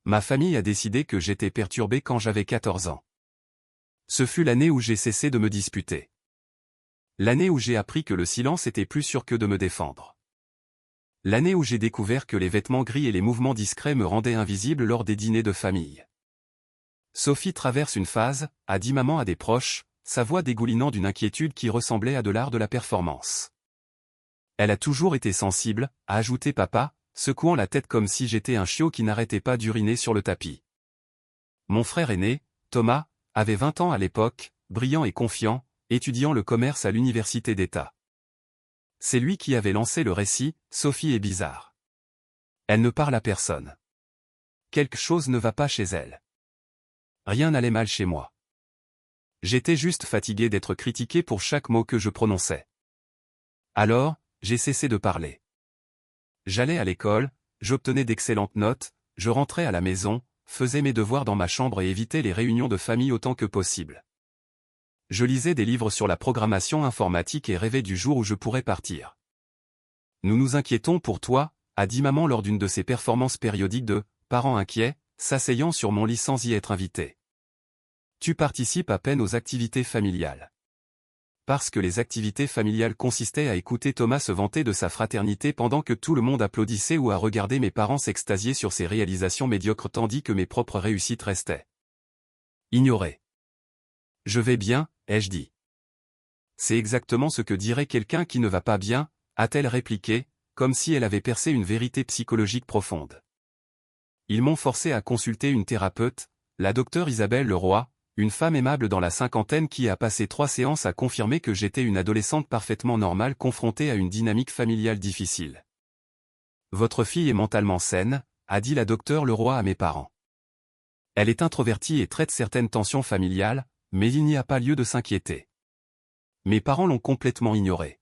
Ma famille a décidé que j'étais perturbé quand j'avais 14 ans. Ce fut l'année où j'ai cessé de me disputer. L'année où j'ai appris que le silence était plus sûr que de me défendre. L'année où j'ai découvert que les vêtements gris et les mouvements discrets me rendaient invisible lors des dîners de famille. Sophie traverse une phase, a dit maman à des proches, sa voix dégoulinant d'une inquiétude qui ressemblait à de l'art de la performance. Elle a toujours été sensible, a ajouté papa, secouant la tête comme si j'étais un chiot qui n'arrêtait pas d'uriner sur le tapis. Mon frère aîné, Thomas, avait 20 ans à l'époque, brillant et confiant, étudiant le commerce à l'université d'État. C'est lui qui avait lancé le récit « Sophie est bizarre ». Elle ne parle à personne. Quelque chose ne va pas chez elle. Rien n'allait mal chez moi. J'étais juste fatigué d'être critiqué pour chaque mot que je prononçais. Alors, j'ai cessé de parler. J'allais à l'école, j'obtenais d'excellentes notes, je rentrais à la maison, faisais mes devoirs dans ma chambre et évitais les réunions de famille autant que possible. Je lisais des livres sur la programmation informatique et rêvais du jour où je pourrais partir. Nous nous inquiétons pour toi, a dit maman lors d'une de ses performances périodiques de « Parents inquiets », s'asseyant sur mon lit sans y être invité. Tu participes à peine aux activités familiales. Parce que les activités familiales consistaient à écouter Thomas se vanter de sa fraternité pendant que tout le monde applaudissait ou à regarder mes parents s'extasier sur ses réalisations médiocres tandis que mes propres réussites restaient ignorées. Je vais bien, ai-je dit. C'est exactement ce que dirait quelqu'un qui ne va pas bien, a-t-elle répliqué, comme si elle avait percé une vérité psychologique profonde. Ils m'ont forcé à consulter une thérapeute, la docteure Isabelle Leroy, une femme aimable dans la cinquantaine qui a passé 3 séances à confirmer que j'étais une adolescente parfaitement normale confrontée à une dynamique familiale difficile. Votre fille est mentalement saine, a dit la docteure Leroy à mes parents. Elle est introvertie et traite certaines tensions familiales, mais il n'y a pas lieu de s'inquiéter. Mes parents l'ont complètement ignoré.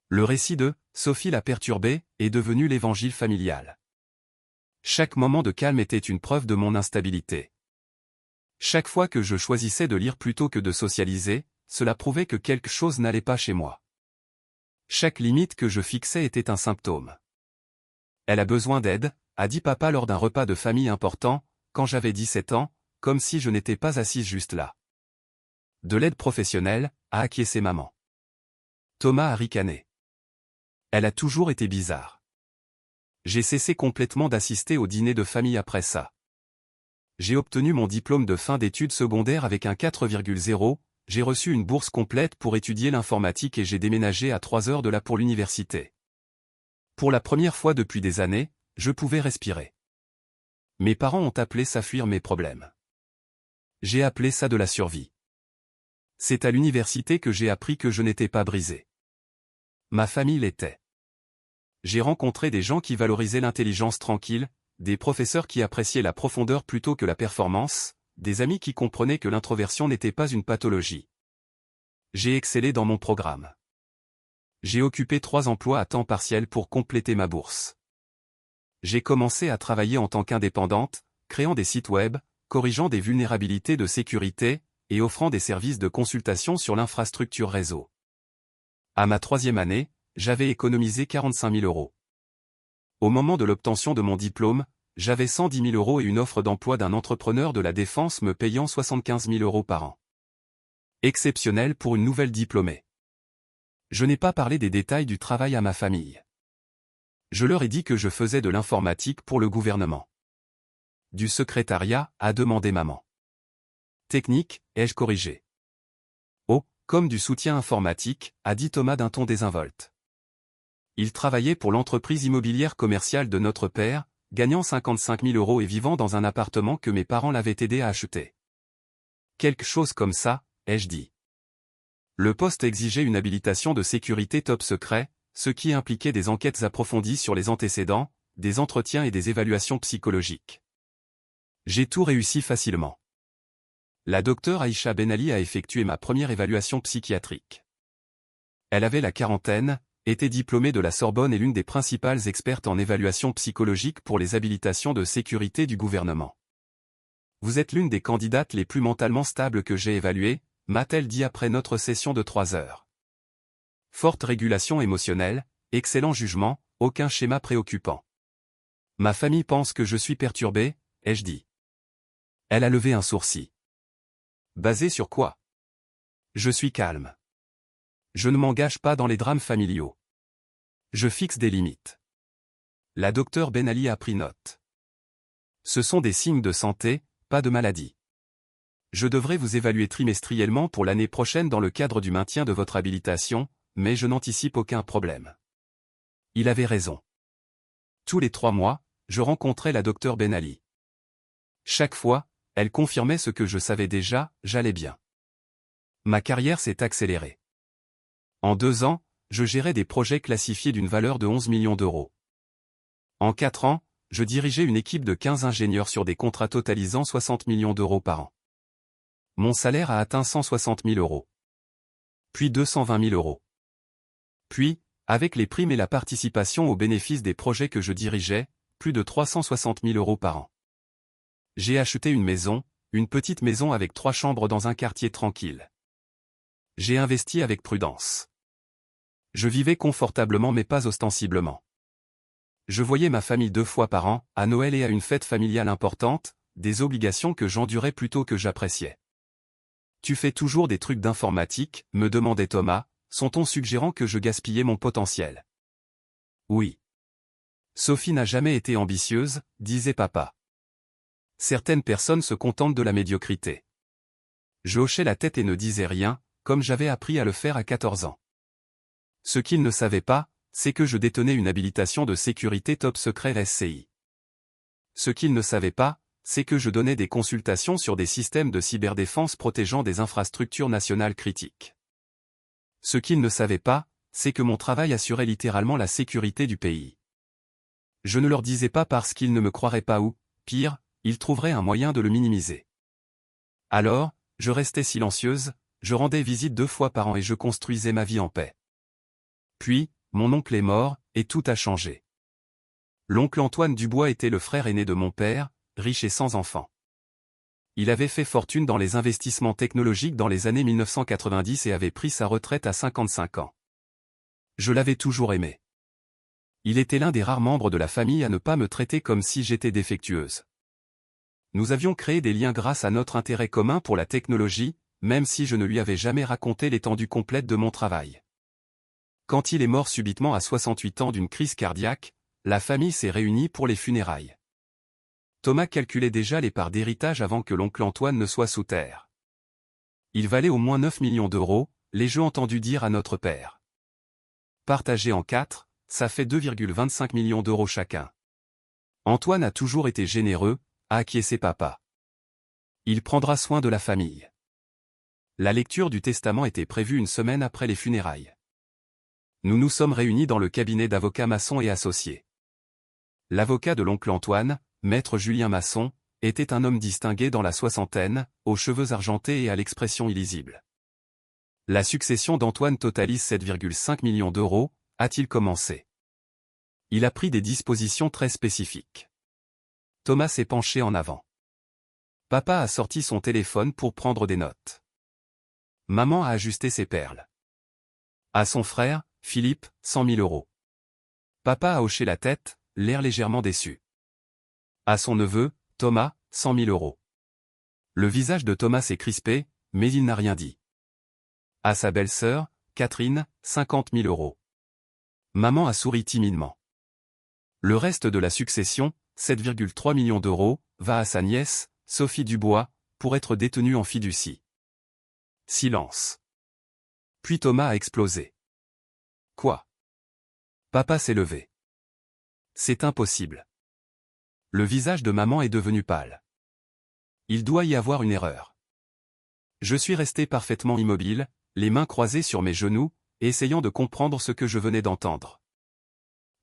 Le récit de « Sophie l'a perturbée » est devenu l'évangile familial. Chaque moment de calme était une preuve de mon instabilité. Chaque fois que je choisissais de lire plutôt que de socialiser, cela prouvait que quelque chose n'allait pas chez moi. Chaque limite que je fixais était un symptôme. Elle a besoin d'aide, a dit papa lors d'un repas de famille important, quand j'avais 17 ans, comme si je n'étais pas assise juste là. De l'aide professionnelle, a acquiescé maman. Thomas a ricané. Elle a toujours été bizarre. J'ai cessé complètement d'assister au dîner de famille après ça. J'ai obtenu mon diplôme de fin d'études secondaires avec un 4,0, j'ai reçu une bourse complète pour étudier l'informatique et j'ai déménagé à 3 heures de là pour l'université. Pour la première fois depuis des années, je pouvais respirer. Mes parents ont appelé ça fuir mes problèmes. J'ai appelé ça de la survie. C'est à l'université que j'ai appris que je n'étais pas brisé. Ma famille l'était. J'ai rencontré des gens qui valorisaient l'intelligence tranquille, des professeurs qui appréciaient la profondeur plutôt que la performance, des amis qui comprenaient que l'introversion n'était pas une pathologie. J'ai excellé dans mon programme. J'ai occupé 3 emplois à temps partiel pour compléter ma bourse. J'ai commencé à travailler en tant qu'indépendante, créant des sites web, corrigeant des vulnérabilités de sécurité, et offrant des services de consultation sur l'infrastructure réseau. À ma 3e année, j'avais économisé 45 000 €. Au moment de l'obtention de mon diplôme, j'avais 110 000 € et une offre d'emploi d'un entrepreneur de la défense me payant 75 000 € par an. Exceptionnel pour une nouvelle diplômée. Je n'ai pas parlé des détails du travail à ma famille. Je leur ai dit que je faisais de l'informatique pour le gouvernement. Du secrétariat, a demandé maman. Technique, ai-je corrigé. Oh, comme du soutien informatique, a dit Thomas d'un ton désinvolte. Il travaillait pour l'entreprise immobilière commerciale de notre père, gagnant 55 000 € et vivant dans un appartement que mes parents l'avaient aidé à acheter. Quelque chose comme ça, ai-je dit. Le poste exigeait une habilitation de sécurité top secret, ce qui impliquait des enquêtes approfondies sur les antécédents, des entretiens et des évaluations psychologiques. J'ai tout réussi facilement. La docteure Aïcha Benali a effectué ma première évaluation psychiatrique. Elle avait la quarantaine, était diplômée de la Sorbonne et l'une des principales expertes en évaluation psychologique pour les habilitations de sécurité du gouvernement. Vous êtes l'une des candidates les plus mentalement stables que j'ai évaluées, m'a-t-elle dit après notre session de 3 heures. Forte régulation émotionnelle, excellent jugement, aucun schéma préoccupant. Ma famille pense que je suis perturbé, ai-je dit. Elle a levé un sourcil. Basé sur quoi? Je suis calme. Je ne m'engage pas dans les drames familiaux. Je fixe des limites. La docteure Ben Ali a pris note. Ce sont des signes de santé, pas de maladie. Je devrais vous évaluer trimestriellement pour l'année prochaine dans le cadre du maintien de votre habilitation, mais je n'anticipe aucun problème. Il avait raison. Tous les 3 mois, je rencontrais la docteure Ben Ali. Chaque fois, elle confirmait ce que je savais déjà, j'allais bien. Ma carrière s'est accélérée. En 2 ans, je gérais des projets classifiés d'une valeur de 11 millions d'euros. En 4 ans, je dirigeais une équipe de 15 ingénieurs sur des contrats totalisant 60 millions d'euros par an. Mon salaire a atteint 160 000 euros. Puis 220 000 euros. Puis, avec les primes et la participation aux bénéfices des projets que je dirigeais, plus de 360 000 euros par an. J'ai acheté une maison, une petite maison avec 3 chambres dans un quartier tranquille. J'ai investi avec prudence. Je vivais confortablement mais pas ostensiblement. Je voyais ma famille 2 fois par an, à Noël et à une fête familiale importante, des obligations que j'endurais plutôt que j'appréciais. Tu fais toujours des trucs d'informatique, me demandait Thomas, son ton suggérant que je gaspillais mon potentiel. Oui. Sophie n'a jamais été ambitieuse, disait papa. Certaines personnes se contentent de la médiocrité. Je hochais la tête et ne disais rien, comme j'avais appris à le faire à 14 ans. Ce qu'il ne savait pas, c'est que je détenais une habilitation de sécurité top secret SCI. Ce qu'il ne savait pas, c'est que je donnais des consultations sur des systèmes de cyberdéfense protégeant des infrastructures nationales critiques. Ce qu'il ne savait pas, c'est que mon travail assurait littéralement la sécurité du pays. Je ne leur disais pas parce qu'ils ne me croiraient pas ou, pire, ils trouveraient un moyen de le minimiser. Alors, je restais silencieuse, je rendais visite 2 fois par an et je construisais ma vie en paix. Puis, mon oncle est mort, et tout a changé. L'oncle Antoine Dubois était le frère aîné de mon père, riche et sans enfant. Il avait fait fortune dans les investissements technologiques dans les années 1990 et avait pris sa retraite à 55 ans. Je l'avais toujours aimé. Il était l'un des rares membres de la famille à ne pas me traiter comme si j'étais défectueuse. Nous avions créé des liens grâce à notre intérêt commun pour la technologie, même si je ne lui avais jamais raconté l'étendue complète de mon travail. Quand il est mort subitement à 68 ans d'une crise cardiaque, la famille s'est réunie pour les funérailles. Thomas calculait déjà les parts d'héritage avant que l'oncle Antoine ne soit sous terre. Il valait au moins 9 millions d'euros, l'ai-je entendu dire à notre père. Partagé en 4, ça fait 2,25 millions d'euros chacun. Antoine a toujours été généreux, a acquiescé papa. Il prendra soin de la famille. La lecture du testament était prévue une semaine après les funérailles. Nous nous sommes réunis dans le cabinet d'avocats Masson et associés. L'avocat de l'oncle Antoine, maître Julien Masson, était un homme distingué dans la soixantaine, aux cheveux argentés et à l'expression illisible. La succession d'Antoine totalise 7,5 millions d'euros, a-t-il commencé. Il a pris des dispositions très spécifiques. Thomas s'est penché en avant. Papa a sorti son téléphone pour prendre des notes. Maman a ajusté ses perles. À son frère, Philippe, 100 000 euros. Papa a hoché la tête, l'air légèrement déçu. À son neveu, Thomas, 100 000 euros. Le visage de Thomas s'est crispé, mais il n'a rien dit. À sa belle-sœur, Catherine, 50 000 euros. Maman a souri timidement. Le reste de la succession, 7,3 millions d'euros, va à sa nièce, Sophie Dubois, pour être détenue en fiducie. Silence. Puis Thomas a explosé. Quoi? Papa s'est levé. C'est impossible. Le visage de maman est devenu pâle. Il doit y avoir une erreur. Je suis resté parfaitement immobile, les mains croisées sur mes genoux, essayant de comprendre ce que je venais d'entendre.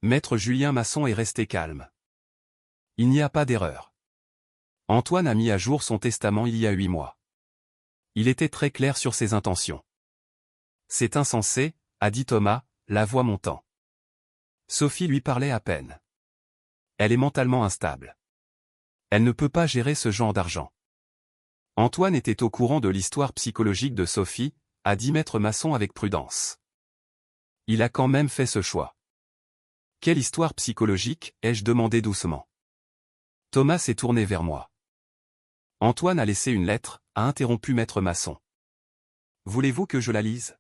Maître Julien Masson est resté calme. Il n'y a pas d'erreur. Antoine a mis à jour son testament il y a 8 mois. Il était très clair sur ses intentions. C'est insensé, a dit Thomas, la voix montant. Sophie lui parlait à peine. Elle est mentalement instable. Elle ne peut pas gérer ce genre d'argent. Antoine était au courant de l'histoire psychologique de Sophie, a dit Maître Masson avec prudence. Il a quand même fait ce choix. Quelle histoire psychologique, ai-je demandé doucement. Thomas s'est tourné vers moi. Antoine a laissé une lettre, a interrompu Maître Masson. Voulez-vous que je la lise?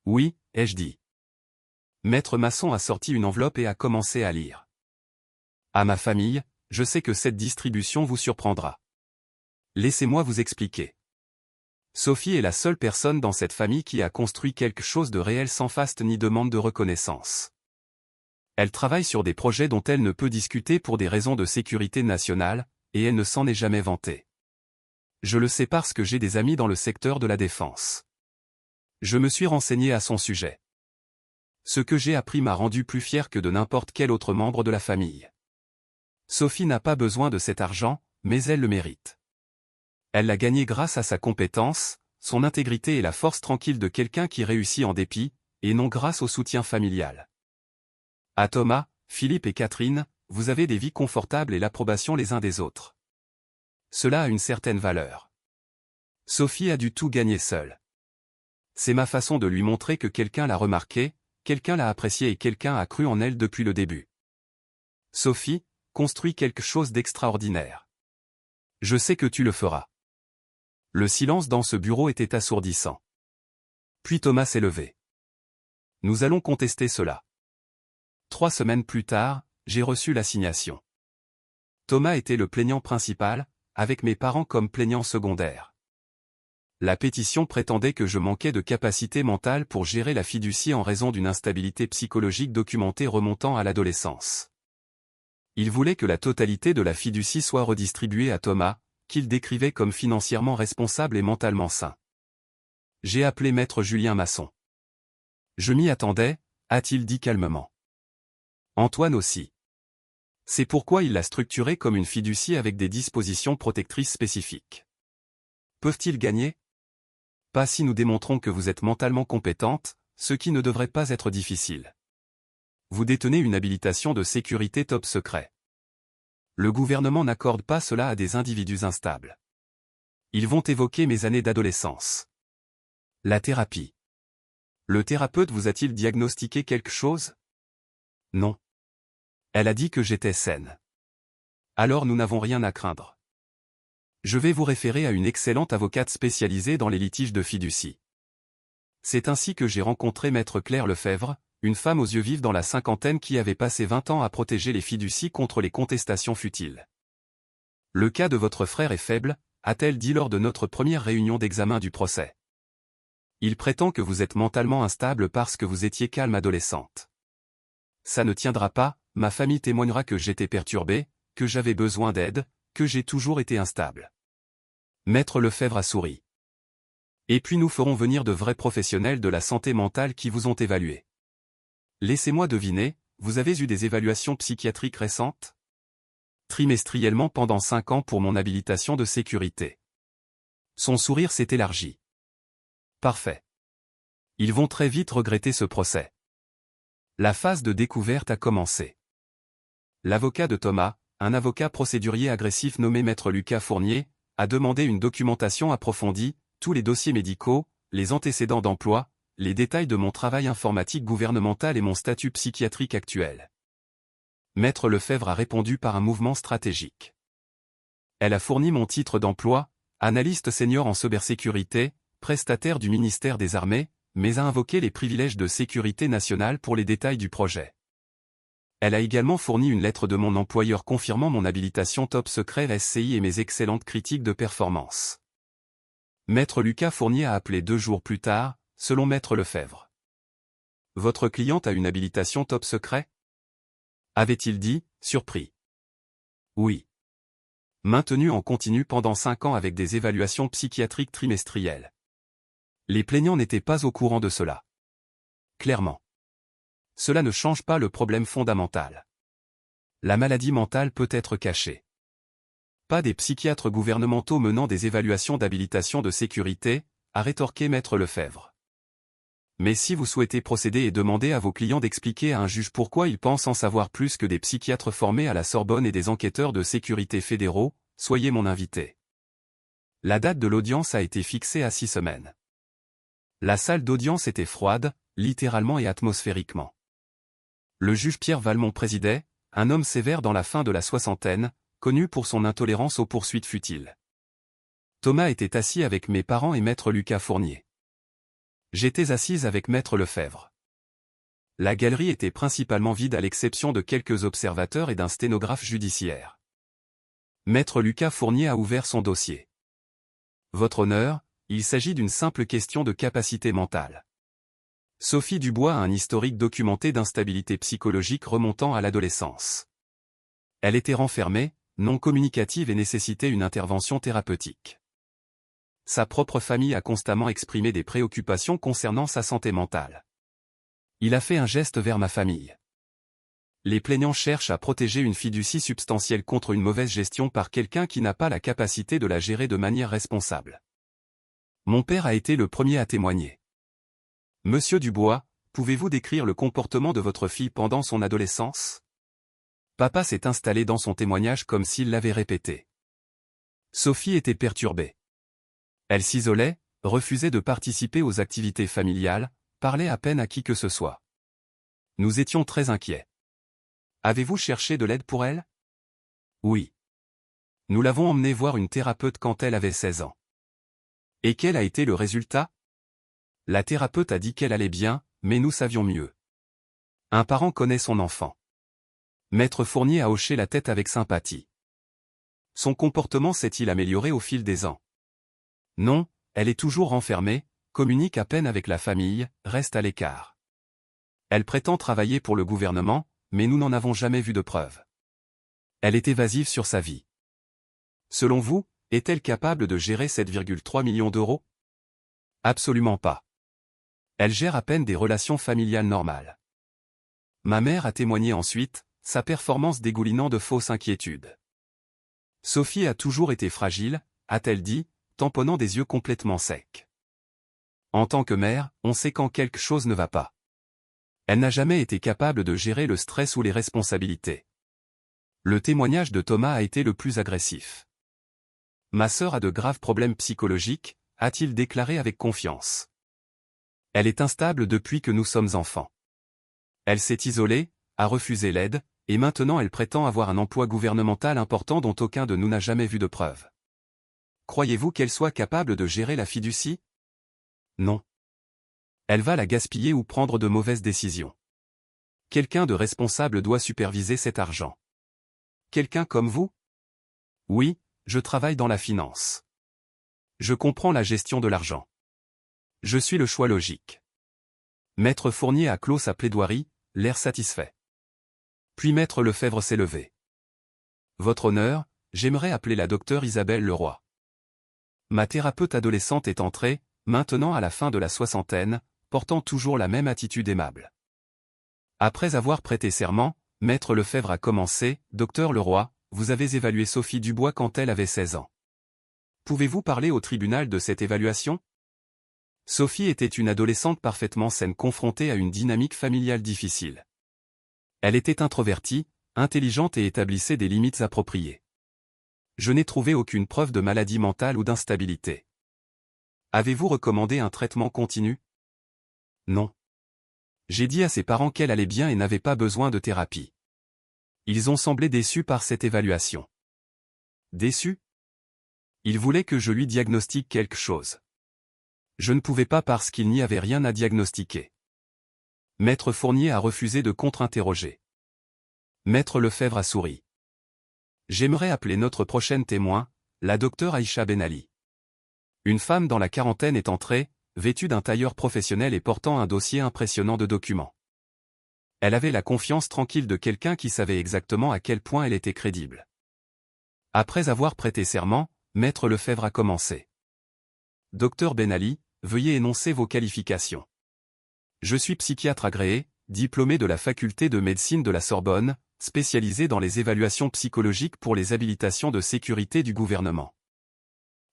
Oui, ai-je dit. Maître Masson a sorti une enveloppe et a commencé à lire. À ma famille, je sais que cette distribution vous surprendra. Laissez-moi vous expliquer. Sophie est la seule personne dans cette famille qui a construit quelque chose de réel sans faste ni demande de reconnaissance. Elle travaille sur des projets dont elle ne peut discuter pour des raisons de sécurité nationale, et elle ne s'en est jamais vantée. Je le sais parce que j'ai des amis dans le secteur de la défense. Je me suis renseigné à son sujet. Ce que j'ai appris m'a rendu plus fier que de n'importe quel autre membre de la famille. Sophie n'a pas besoin de cet argent, mais elle le mérite. Elle l'a gagné grâce à sa compétence, son intégrité et la force tranquille de quelqu'un qui réussit en dépit, et non grâce au soutien familial. À Thomas, Philippe et Catherine, vous avez des vies confortables et l'approbation les uns des autres. Cela a une certaine valeur. Sophie a dû tout gagner seule. C'est ma façon de lui montrer que quelqu'un l'a remarqué, quelqu'un l'a apprécié et quelqu'un a cru en elle depuis le début. Sophie, construis quelque chose d'extraordinaire. Je sais que tu le feras. Le silence dans ce bureau était assourdissant. Puis Thomas s'est levé. Nous allons contester cela. 3 semaines plus tard, j'ai reçu l'assignation. Thomas était le plaignant principal, avec mes parents comme plaignant secondaire. La pétition prétendait que je manquais de capacité mentale pour gérer la fiducie en raison d'une instabilité psychologique documentée remontant à l'adolescence. Il voulait que la totalité de la fiducie soit redistribuée à Thomas, qu'il décrivait comme financièrement responsable et mentalement sain. J'ai appelé maître Julien Masson. Je m'y attendais, a-t-il dit calmement. Antoine aussi. C'est pourquoi il l'a structuré comme une fiducie avec des dispositions protectrices spécifiques. Peuvent-ils gagner? Pas si nous démontrons que vous êtes mentalement compétente, ce qui ne devrait pas être difficile. Vous détenez une habilitation de sécurité top secret. Le gouvernement n'accorde pas cela à des individus instables. Ils vont évoquer mes années d'adolescence. La thérapie. Le thérapeute vous a-t-il diagnostiqué quelque chose? Non. Elle a dit que j'étais saine. Alors nous n'avons rien à craindre. Je vais vous référer à une excellente avocate spécialisée dans les litiges de fiducie. C'est ainsi que j'ai rencontré maître Claire Lefebvre, une femme aux yeux vifs dans la cinquantaine qui avait passé 20 ans à protéger les fiducies contre les contestations futiles. Le cas de votre frère est faible, a-t-elle dit lors de notre première réunion d'examen du procès. Il prétend que vous êtes mentalement instable parce que vous étiez calme adolescente. Ça ne tiendra pas, ma famille témoignera que j'étais perturbé, que j'avais besoin d'aide, que j'ai toujours été instable. Maître Lefebvre a souri. Et puis nous ferons venir de vrais professionnels de la santé mentale qui vous ont évalué. Laissez-moi deviner, vous avez eu des évaluations psychiatriques récentes? Trimestriellement pendant 5 ans pour mon habilitation de sécurité. Son sourire s'est élargi. Parfait. Ils vont très vite regretter ce procès. La phase de découverte a commencé. L'avocat de Thomas, un avocat procédurier agressif nommé Maître Lucas Fournier, a demandé une documentation approfondie, tous les dossiers médicaux, les antécédents d'emploi, les détails de mon travail informatique gouvernemental et mon statut psychiatrique actuel. Maître Lefebvre a répondu par un mouvement stratégique. Elle a fourni mon titre d'emploi, analyste senior en cybersécurité, prestataire du ministère des Armées, mais a invoqué les privilèges de sécurité nationale pour les détails du projet. Elle a également fourni une lettre de mon employeur confirmant mon habilitation top secret SCI et mes excellentes critiques de performance. Maître Lucas Fournier a appelé 2 jours plus tard, selon Maître Lefebvre. Votre cliente a une habilitation top secret? Avait-il dit, surpris. Oui. Maintenue en continu pendant 5 ans avec des évaluations psychiatriques trimestrielles. Les plaignants n'étaient pas au courant de cela. Clairement. Cela ne change pas le problème fondamental. La maladie mentale peut être cachée. Pas des psychiatres gouvernementaux menant des évaluations d'habilitation de sécurité, a rétorqué Maître Lefebvre. Mais si vous souhaitez procéder et demander à vos clients d'expliquer à un juge pourquoi ils pensent en savoir plus que des psychiatres formés à la Sorbonne et des enquêteurs de sécurité fédéraux, soyez mon invité. La date de l'audience a été fixée à 6 semaines. La salle d'audience était froide, littéralement et atmosphériquement. Le juge Pierre Valmont présidait, un homme sévère dans la fin de la soixantaine, connu pour son intolérance aux poursuites futiles. Thomas était assis avec mes parents et maître Lucas Fournier. J'étais assise avec maître Lefebvre. La galerie était principalement vide à l'exception de quelques observateurs et d'un sténographe judiciaire. Maître Lucas Fournier a ouvert son dossier. Votre honneur, il s'agit d'une simple question de capacité mentale. Sophie Dubois a un historique documenté d'instabilité psychologique remontant à l'adolescence. Elle était renfermée, non communicative et nécessitait une intervention thérapeutique. Sa propre famille a constamment exprimé des préoccupations concernant sa santé mentale. Il a fait un geste vers ma famille. Les plaignants cherchent à protéger une fiducie substantielle contre une mauvaise gestion par quelqu'un qui n'a pas la capacité de la gérer de manière responsable. Mon père a été le premier à témoigner. Monsieur Dubois, pouvez-vous décrire le comportement de votre fille pendant son adolescence? Papa s'est installé dans son témoignage comme s'il l'avait répété. Sophie était perturbée. Elle s'isolait, refusait de participer aux activités familiales, parlait à peine à qui que ce soit. Nous étions très inquiets. Avez-vous cherché de l'aide pour elle? Oui. Nous l'avons emmenée voir une thérapeute quand elle avait 16 ans. Et quel a été le résultat? La thérapeute a dit qu'elle allait bien, mais nous savions mieux. Un parent connaît son enfant. Maître Fournier a hoché la tête avec sympathie. Son comportement s'est-il amélioré au fil des ans? Non, elle est toujours renfermée, communique à peine avec la famille, reste à l'écart. Elle prétend travailler pour le gouvernement, mais nous n'en avons jamais vu de preuve. Elle est évasive sur sa vie. Selon vous, est-elle capable de gérer 7,3 millions d'euros? Absolument pas. Elle gère à peine des relations familiales normales. Ma mère a témoigné ensuite, sa performance dégoulinant de fausses inquiétudes. Sophie a toujours été fragile, a-t-elle dit, tamponnant des yeux complètement secs. En tant que mère, on sait quand quelque chose ne va pas. Elle n'a jamais été capable de gérer le stress ou les responsabilités. Le témoignage de Thomas a été le plus agressif. Ma sœur a de graves problèmes psychologiques, a-t-il déclaré avec confiance. Elle est instable depuis que nous sommes enfants. Elle s'est isolée, a refusé l'aide, et maintenant elle prétend avoir un emploi gouvernemental important dont aucun de nous n'a jamais vu de preuve. Croyez-vous qu'elle soit capable de gérer la fiducie? Non. Elle va la gaspiller ou prendre de mauvaises décisions. Quelqu'un de responsable doit superviser cet argent. Quelqu'un comme vous? Oui, je travaille dans la finance. Je comprends la gestion de l'argent. Je suis le choix logique. Maître Fournier a clos sa plaidoirie, l'air satisfait. Puis Maître Lefebvre s'est levé. Votre honneur, j'aimerais appeler la docteure Isabelle Leroy. Ma thérapeute adolescente est entrée, maintenant à la fin de la soixantaine, portant toujours la même attitude aimable. Après avoir prêté serment, Maître Lefebvre a commencé, Docteur Leroy, vous avez évalué Sophie Dubois quand elle avait 16 ans. Pouvez-vous parler au tribunal de cette évaluation? Sophie était une adolescente parfaitement saine confrontée à une dynamique familiale difficile. Elle était introvertie, intelligente et établissait des limites appropriées. Je n'ai trouvé aucune preuve de maladie mentale ou d'instabilité. Avez-vous recommandé un traitement continu? Non. J'ai dit à ses parents qu'elle allait bien et n'avait pas besoin de thérapie. Ils ont semblé déçus par cette évaluation. Déçus? Ils voulaient que je lui diagnostique quelque chose. Je ne pouvais pas parce qu'il n'y avait rien à diagnostiquer. Maître Fournier a refusé de contre-interroger. Maître Lefebvre a souri. J'aimerais appeler notre prochaine témoin, la docteure Aïcha Ben Ali. Une femme dans la quarantaine est entrée, vêtue d'un tailleur professionnel et portant un dossier impressionnant de documents. Elle avait la confiance tranquille de quelqu'un qui savait exactement à quel point elle était crédible. Après avoir prêté serment, Maître Lefebvre a commencé. Docteur Ben Ali, veuillez énoncer vos qualifications. Je suis psychiatre agréé, diplômé de la faculté de médecine de la Sorbonne, spécialisé dans les évaluations psychologiques pour les habilitations de sécurité du gouvernement.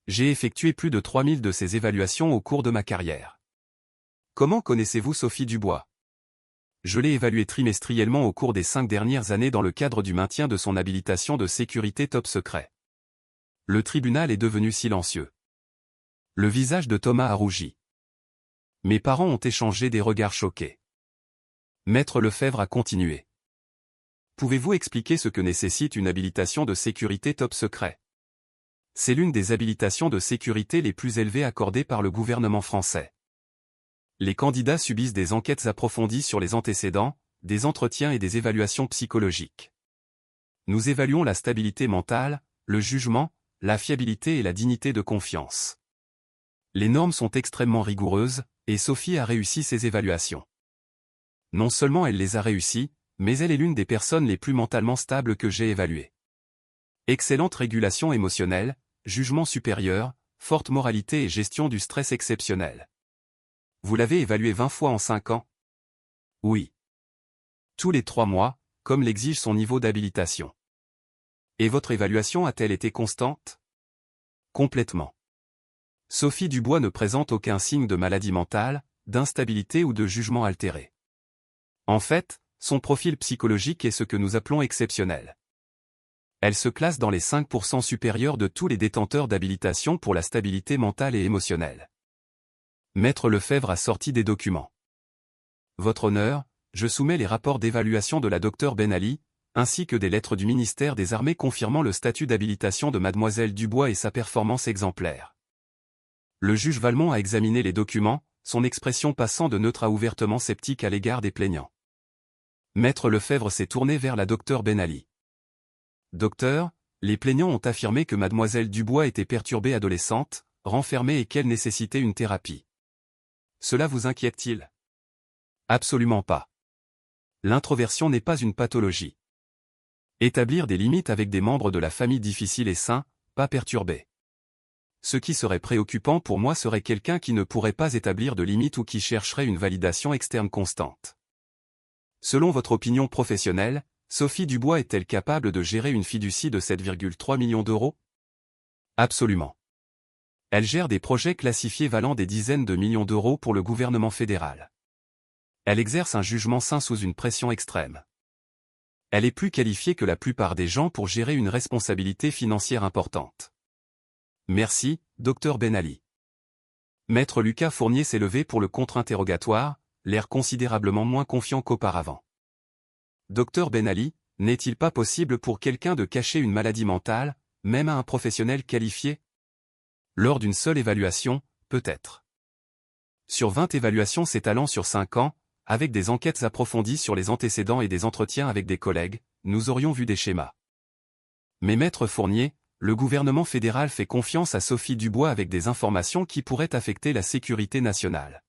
J'ai effectué plus de 3000 de ces évaluations au cours de ma carrière. Comment connaissez-vous Sophie Dubois? Je l'ai évaluée trimestriellement au cours des 5 dernières années dans le cadre du maintien de son habilitation de sécurité top secret. Le tribunal est devenu silencieux. Le visage de Thomas a rougi. Mes parents ont échangé des regards choqués. Maître Lefebvre a continué. Pouvez-vous expliquer ce que nécessite une habilitation de sécurité top secret? C'est l'une des habilitations de sécurité les plus élevées accordées par le gouvernement français. Les candidats subissent des enquêtes approfondies sur les antécédents, des entretiens et des évaluations psychologiques. Nous évaluons la stabilité mentale, le jugement, la fiabilité et la dignité de confiance. Les normes sont extrêmement rigoureuses, et Sophie a réussi ces évaluations. Non seulement elle les a réussies, mais elle est l'une des personnes les plus mentalement stables que j'ai évaluées. Excellente régulation émotionnelle, jugement supérieur, forte moralité et gestion du stress exceptionnelle. Vous l'avez évaluée 20 fois en 5 ans? Oui. Tous les 3 mois, comme l'exige son niveau d'habilitation. Et votre évaluation a-t-elle été constante? Complètement. Sophie Dubois ne présente aucun signe de maladie mentale, d'instabilité ou de jugement altéré. En fait, son profil psychologique est ce que nous appelons exceptionnel. Elle se classe dans les 5% supérieurs de tous les détenteurs d'habilitation pour la stabilité mentale et émotionnelle. Maître Lefebvre a sorti des documents. Votre honneur, je soumets les rapports d'évaluation de la Dr Ben Ali, ainsi que des lettres du ministère des Armées confirmant le statut d'habilitation de Mademoiselle Dubois et sa performance exemplaire. Le juge Valmont a examiné les documents, son expression passant de neutre à ouvertement sceptique à l'égard des plaignants. Maître Lefebvre s'est tourné vers la Dr Ben Ali. Docteur, les plaignants ont affirmé que Mademoiselle Dubois était perturbée adolescente, renfermée et qu'elle nécessitait une thérapie. Cela vous inquiète-t-il? Absolument pas. L'introversion n'est pas une pathologie. Établir des limites avec des membres de la famille difficile et sain, pas perturbés. Ce qui serait préoccupant pour moi serait quelqu'un qui ne pourrait pas établir de limites ou qui chercherait une validation externe constante. Selon votre opinion professionnelle, Sophie Dubois est-elle capable de gérer une fiducie de 7,3 millions d'euros? Absolument. Elle gère des projets classifiés valant des dizaines de millions d'euros pour le gouvernement fédéral. Elle exerce un jugement sain sous une pression extrême. Elle est plus qualifiée que la plupart des gens pour gérer une responsabilité financière importante. Merci, Dr Ben Ali. Maître Lucas Fournier s'est levé pour le contre-interrogatoire, l'air considérablement moins confiant qu'auparavant. Dr Ben Ali, n'est-il pas possible pour quelqu'un de cacher une maladie mentale, même à un professionnel qualifié? Lors d'une seule évaluation, peut-être. Sur 20 évaluations s'étalant sur 5 ans, avec des enquêtes approfondies sur les antécédents et des entretiens avec des collègues, nous aurions vu des schémas. Mais Maître Fournier, le gouvernement fédéral fait confiance à Sophie Dubois avec des informations qui pourraient affecter la sécurité nationale.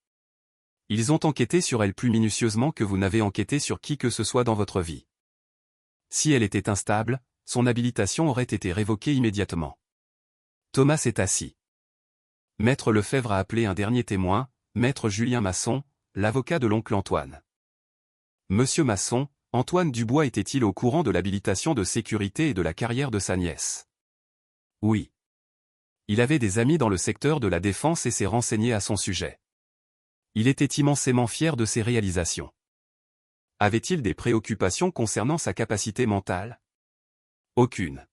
Ils ont enquêté sur elle plus minutieusement que vous n'avez enquêté sur qui que ce soit dans votre vie. Si elle était instable, son habilitation aurait été révoquée immédiatement. Thomas s'est assis. Maître Lefebvre a appelé un dernier témoin, Maître Julien Masson, l'avocat de l'oncle Antoine. Monsieur Masson, Antoine Dubois était-il au courant de l'habilitation de sécurité et de la carrière de sa nièce? Oui. Il avait des amis dans le secteur de la défense et s'est renseigné à son sujet. Il était immensément fier de ses réalisations. Avait-il des préoccupations concernant sa capacité mentale? Aucune.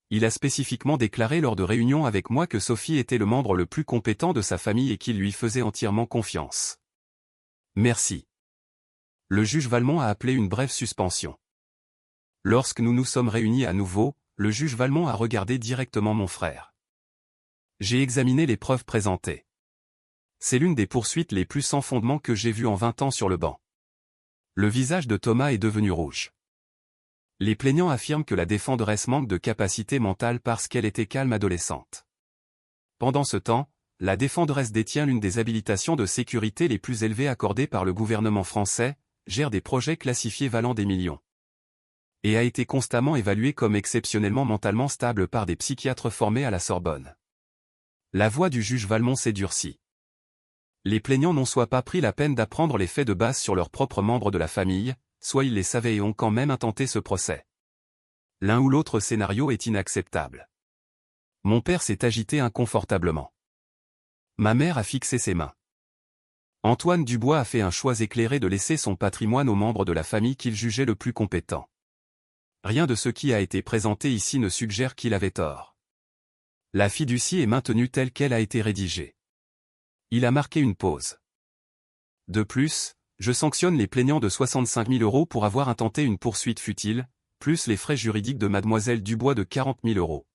Il a spécifiquement déclaré lors de réunions avec moi que Sophie était le membre le plus compétent de sa famille et qu'il lui faisait entièrement confiance. Merci. Le juge Valmont a appelé une brève suspension. Lorsque nous nous sommes réunis à nouveau, le juge Valmont a regardé directement mon frère. J'ai examiné les preuves présentées. C'est l'une des poursuites les plus sans fondement que j'ai vues en 20 ans sur le banc. Le visage de Thomas est devenu rouge. Les plaignants affirment que la défenderesse manque de capacité mentale parce qu'elle était calme adolescente. Pendant ce temps, la défenderesse détient l'une des habilitations de sécurité les plus élevées accordées par le gouvernement français, gère des projets classifiés valant des millions. Et a été constamment évaluée comme exceptionnellement mentalement stable par des psychiatres formés à la Sorbonne. La voix du juge Valmont s'est durcie. Les plaignants n'ont soit pas pris la peine d'apprendre les faits de base sur leurs propres membres de la famille, soit ils les savaient et ont quand même intenté ce procès. L'un ou l'autre scénario est inacceptable. Mon père s'est agité inconfortablement. Ma mère a fixé ses mains. Antoine Dubois a fait un choix éclairé de laisser son patrimoine aux membres de la famille qu'il jugeait le plus compétent. Rien de ce qui a été présenté ici ne suggère qu'il avait tort. La fiducie est maintenue telle qu'elle a été rédigée. Il a marqué une pause. De plus, Je sanctionne les plaignants de 65 000 € pour avoir intenté une poursuite futile, plus les frais juridiques de mademoiselle Dubois de 40 000 €.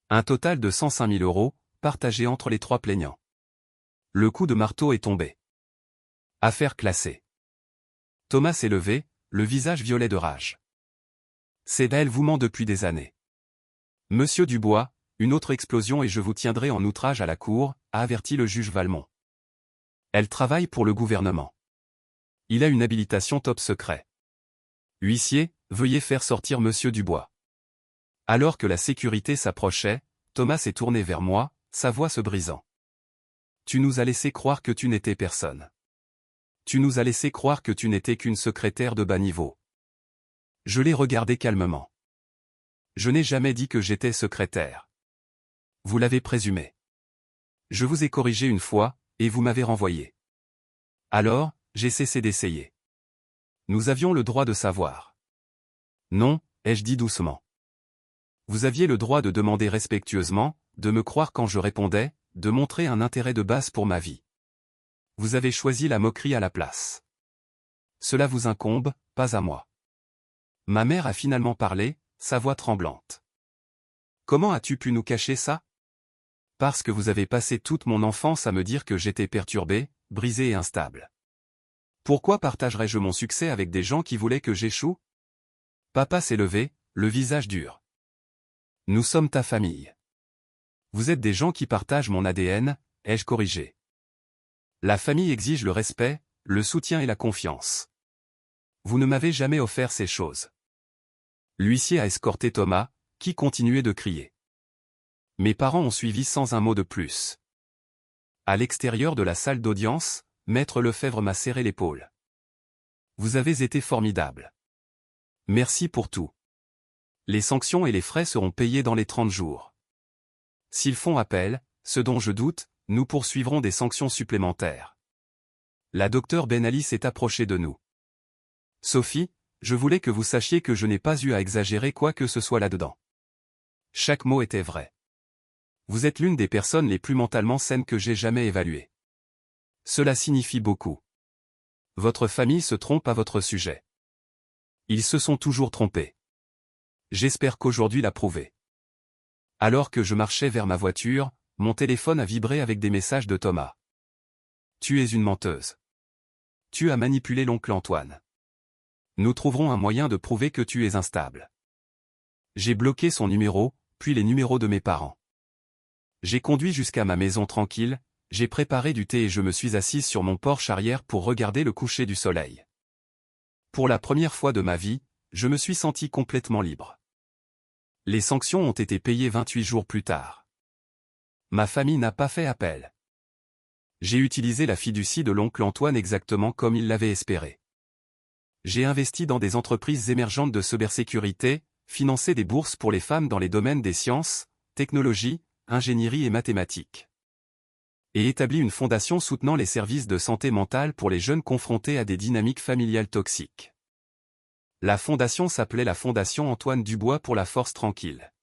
Un total de 105 000 €, partagé entre les 3 plaignants. Le coup de marteau est tombé. Affaire classée. Thomas s'est levé, le visage violet de rage. C'est elle vous ment depuis des années. Monsieur Dubois, une autre explosion et je vous tiendrai en outrage à la cour, a averti le juge Valmont. Elle travaille pour le gouvernement. Il a une habilitation top secret. Huissier, veuillez faire sortir Monsieur Dubois. Alors que la sécurité s'approchait, Thomas s'est tourné vers moi, sa voix se brisant. Tu nous as laissé croire que tu n'étais personne. Tu nous as laissé croire que tu n'étais qu'une secrétaire de bas niveau. Je l'ai regardé calmement. Je n'ai jamais dit que j'étais secrétaire. Vous l'avez présumé. Je vous ai corrigé une fois, et vous m'avez renvoyé. Alors, j'ai cessé d'essayer. Nous avions le droit de savoir. Non, ai-je dit doucement. Vous aviez le droit de demander respectueusement, de me croire quand je répondais, de montrer un intérêt de base pour ma vie. Vous avez choisi la moquerie à la place. Cela vous incombe, pas à moi. Ma mère a finalement parlé, sa voix tremblante. Comment as-tu pu nous cacher ça? Parce que vous avez passé toute mon enfance à me dire que j'étais perturbé, brisé et instable. Pourquoi partagerais-je mon succès avec des gens qui voulaient que j'échoue? Papa s'est levé, le visage dur. Nous sommes ta famille. Vous êtes des gens qui partagent mon ADN, ai-je corrigé. La famille exige le respect, le soutien et la confiance. Vous ne m'avez jamais offert ces choses. L'huissier a escorté Thomas, qui continuait de crier. Mes parents ont suivi sans un mot de plus. À l'extérieur de la salle d'audience, Maître Lefebvre m'a serré l'épaule. Vous avez été formidable. Merci pour tout. Les sanctions et les frais seront payés dans les 30 jours. S'ils font appel, ce dont je doute, nous poursuivrons des sanctions supplémentaires. La docteure Ben Ali s'est approchée de nous. Sophie, je voulais que vous sachiez que je n'ai pas eu à exagérer quoi que ce soit là-dedans. Chaque mot était vrai. Vous êtes l'une des personnes les plus mentalement saines que j'ai jamais évaluées. Cela signifie beaucoup. Votre famille se trompe à votre sujet. Ils se sont toujours trompés. J'espère qu'aujourd'hui l'a prouvé. Alors que je marchais vers ma voiture, mon téléphone a vibré avec des messages de Thomas. Tu es une menteuse. Tu as manipulé l'oncle Antoine. Nous trouverons un moyen de prouver que tu es instable. J'ai bloqué son numéro, puis les numéros de mes parents. J'ai conduit jusqu'à ma maison tranquille, j'ai préparé du thé et je me suis assise sur mon porche arrière pour regarder le coucher du soleil. Pour la première fois de ma vie, je me suis senti complètement libre. Les sanctions ont été payées 28 jours plus tard. Ma famille n'a pas fait appel. J'ai utilisé la fiducie de l'oncle Antoine exactement comme il l'avait espéré. J'ai investi dans des entreprises émergentes de cybersécurité, financé des bourses pour les femmes dans les domaines des sciences, technologies, ingénierie et mathématiques. Et établi une fondation soutenant les services de santé mentale pour les jeunes confrontés à des dynamiques familiales toxiques. La fondation s'appelait la Fondation Antoine Dubois pour la Force Tranquille.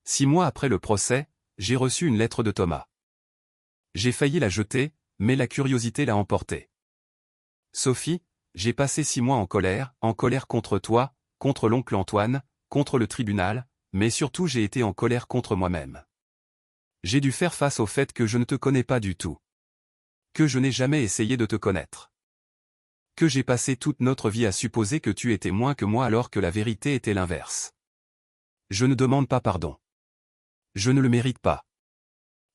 6 mois après le procès, j'ai reçu une lettre de Thomas. J'ai failli la jeter, mais la curiosité l'a emportée. Sophie, j'ai passé 6 mois en colère contre toi, contre l'oncle Antoine, contre le tribunal, mais surtout j'ai été en colère contre moi-même. J'ai dû faire face au fait que je ne te connais pas du tout. Que je n'ai jamais essayé de te connaître. Que j'ai passé toute notre vie à supposer que tu étais moins que moi alors que la vérité était l'inverse. Je ne demande pas pardon. Je ne le mérite pas.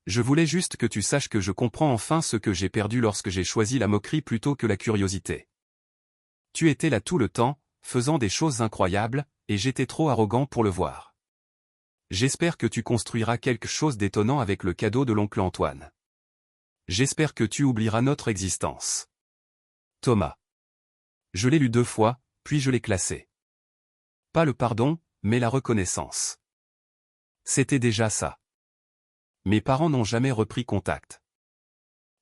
Je voulais juste que tu saches que je comprends enfin ce que j'ai perdu lorsque j'ai choisi la moquerie plutôt que la curiosité. Tu étais là tout le temps, faisant des choses incroyables, et j'étais trop arrogant pour le voir. J'espère que tu construiras quelque chose d'étonnant avec le cadeau de l'oncle Antoine. J'espère que tu oublieras notre existence. Thomas. Je l'ai lu 2 fois, puis je l'ai classé. Pas le pardon, mais la reconnaissance. C'était déjà ça. Mes parents n'ont jamais repris contact.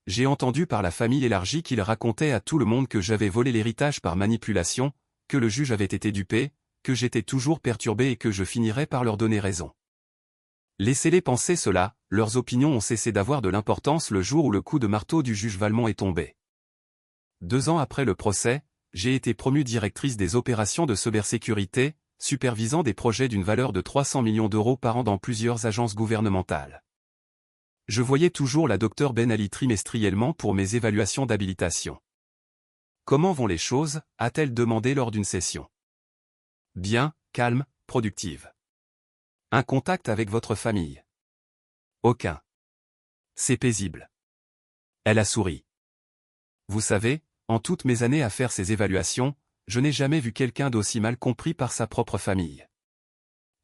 J'ai entendu par la famille élargie qu'ils racontaient à tout le monde que j'avais volé l'héritage par manipulation, que le juge avait été dupé, que j'étais toujours perturbé et que je finirais par leur donner raison. Laissez-les penser cela, leurs opinions ont cessé d'avoir de l'importance le jour où le coup de marteau du juge Valmont est tombé. 2 ans après le procès, j'ai été promue directrice des opérations de cybersécurité, supervisant des projets d'une valeur de 300 millions d'euros par an dans plusieurs agences gouvernementales. Je voyais toujours la Dr Ben Ali trimestriellement pour mes évaluations d'habilitation. Comment vont les choses, a-t-elle demandé lors d'une session. Bien, calme, productive. Un contact avec votre famille? Aucun. C'est paisible. Elle a souri. Vous savez, en toutes mes années à faire ces évaluations, je n'ai jamais vu quelqu'un d'aussi mal compris par sa propre famille.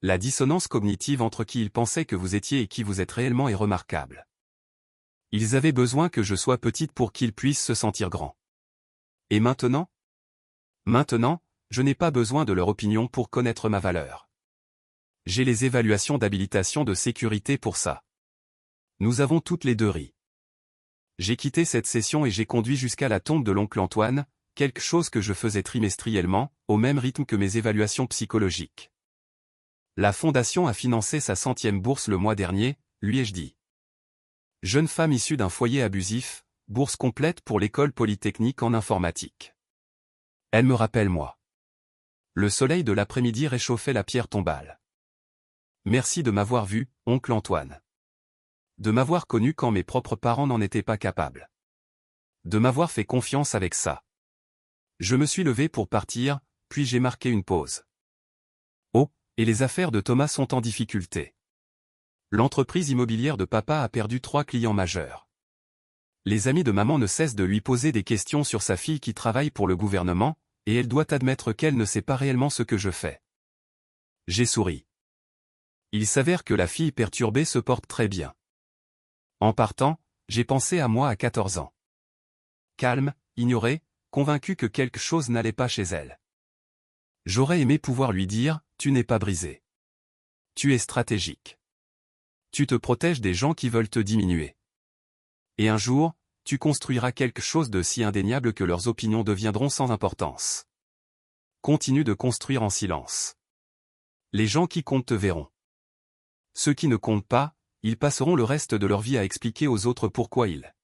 La dissonance cognitive entre qui ils pensaient que vous étiez et qui vous êtes réellement est remarquable. Ils avaient besoin que je sois petite pour qu'ils puissent se sentir grands. Et maintenant? Maintenant, je n'ai pas besoin de leur opinion pour connaître ma valeur. J'ai les évaluations d'habilitation de sécurité pour ça. Nous avons toutes les deux ri. J'ai quitté cette session et j'ai conduit jusqu'à la tombe de l'oncle Antoine, quelque chose que je faisais trimestriellement, au même rythme que mes évaluations psychologiques. La fondation a financé sa 100e bourse le mois dernier, lui ai-je dit. Jeune femme issue d'un foyer abusif, bourse complète pour l'école polytechnique en informatique. Elle me rappelle moi. Le soleil de l'après-midi réchauffait la pierre tombale. Merci de m'avoir vu, oncle Antoine. De m'avoir connu quand mes propres parents n'en étaient pas capables. De m'avoir fait confiance avec ça. Je me suis levé pour partir, puis j'ai marqué une pause. Oh, et les affaires de Thomas sont en difficulté. L'entreprise immobilière de papa a perdu 3 clients majeurs. Les amis de maman ne cessent de lui poser des questions sur sa fille qui travaille pour le gouvernement, et elle doit admettre qu'elle ne sait pas réellement ce que je fais. J'ai souri. Il s'avère que la fille perturbée se porte très bien. En partant, j'ai pensé à moi à 14 ans. Calme, ignorée, convaincue que quelque chose n'allait pas chez elle. J'aurais aimé pouvoir lui dire, tu n'es pas brisé. Tu es stratégique. Tu te protèges des gens qui veulent te diminuer. Et un jour, tu construiras quelque chose de si indéniable que leurs opinions deviendront sans importance. Continue de construire en silence. Les gens qui comptent te verront. Ceux qui ne comptent pas, ils passeront le reste de leur vie à expliquer aux autres pourquoi ils